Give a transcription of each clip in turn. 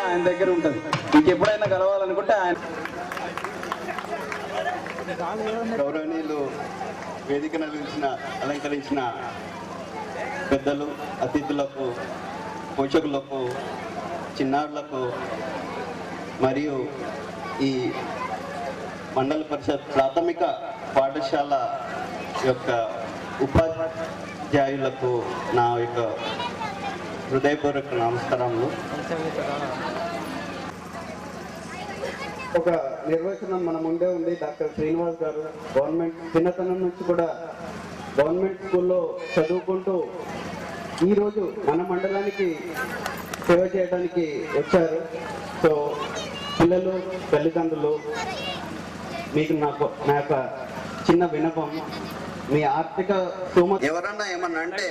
ఆయన దగ్గర ఉంటుంది. మీకు ఎప్పుడైనా కలవాలనుకుంటే ఆయన. గౌరవనీయులు వేదికను అలంకరించిన పెద్దలు, అతిథులకు, పోషకులకు, చిన్నారులకు మరియు ఈ మండల పరిషత్ ప్రాథమిక పాఠశాల యొక్క ఉపాధ్యాయులకు నా యొక్క హృదయపూర్వక నమస్కారములు. ఒక నిర్వచనం మన ముందే ఉంది. డాక్టర్ శ్రీనివాస్ గారు గవర్నమెంట్ చిన్నతనం నుంచి కూడా గవర్నమెంట్ స్కూల్లో చదువుకుంటూ ఈరోజు మన మండలానికి సేవ చేయడానికి వచ్చారు. సో పిల్లలు, తల్లిదండ్రులు, మీకు నా యొక్క చిన్న విన్నపం, మీ ఆర్థిక ఎవరన్నా ఏమన్నా అంటే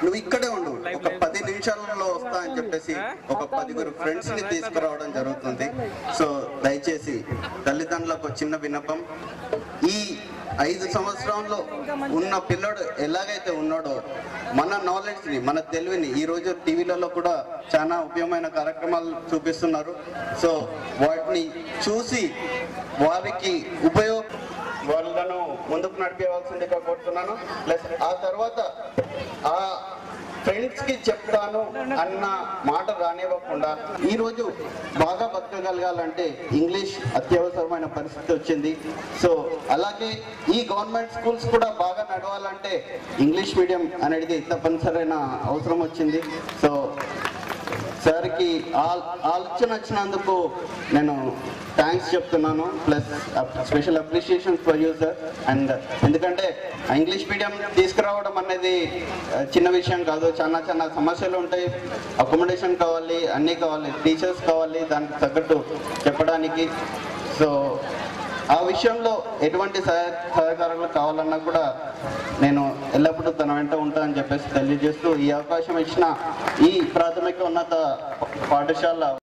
నువ్వు ఇక్కడే ఉండు, ఒక 10 నిమిషాలలో వస్తా అని చెప్పేసి ఒక 10 ఫ్రెండ్స్ ని తీసుకురావడం జరుగుతుంది. సో దయచేసి తల్లిదండ్రులకు చిన్న విన్నపం, ఈ 5 సంవత్సరంలో ఉన్న పిల్లడు ఎలాగైతే ఉన్నాడో మన నాలెడ్జ్ ని, మన తెలివిని ఈరోజు టీవీలలో కూడా చాలా ఉపయోగమైన కార్యక్రమాలు చూపిస్తున్నారు. సో వాటిని చూసి వారికి వాళ్ళను ముందుకు నడిపేవాల్సిందిగా కోరుతున్నాను. ప్లస్ ఆ తర్వాత ఆ ఫ్రెండ్స్ కి చెప్తాను అన్న మాట రానివ్వకుండా ఈరోజు బాగా బతకగలగాలంటే ఇంగ్లీష్ అత్యవసరమైన పరిస్థితి వచ్చింది. సో అలాగే ఈ గవర్నమెంట్ స్కూల్స్ కూడా బాగా నడవాలంటే ఇంగ్లీష్ మీడియం అనేది తప్పనిసరైన అవసరం వచ్చింది. సో సార్కి ఆలోచన వచ్చినందుకు నేను థ్యాంక్స్ చెప్తున్నాను. Plus special appreciation for you sir. And ఎందుకంటే ఇంగ్లీష్ మీడియం తీసుకురావడం అనేది చిన్న విషయం కాదు. చాలా సమస్యలు ఉంటాయి. అకామిడేషన్ కావాలి, అన్నీ కావాలి, టీచర్స్ కావాలి, దానికి తగ్గట్టు చెప్పడానికి. సో ఆ విషయంలో ఎటువంటి సహకారాలు కావాలన్నా కూడా నేను ఎల్లప్పుడూ తన వెంట ఉంటానని చెప్పేసి తెలియజేస్తూ ఈ అవకాశం ఇచ్చిన ఈ ప్రాథమిక ఉన్నత పాఠశాల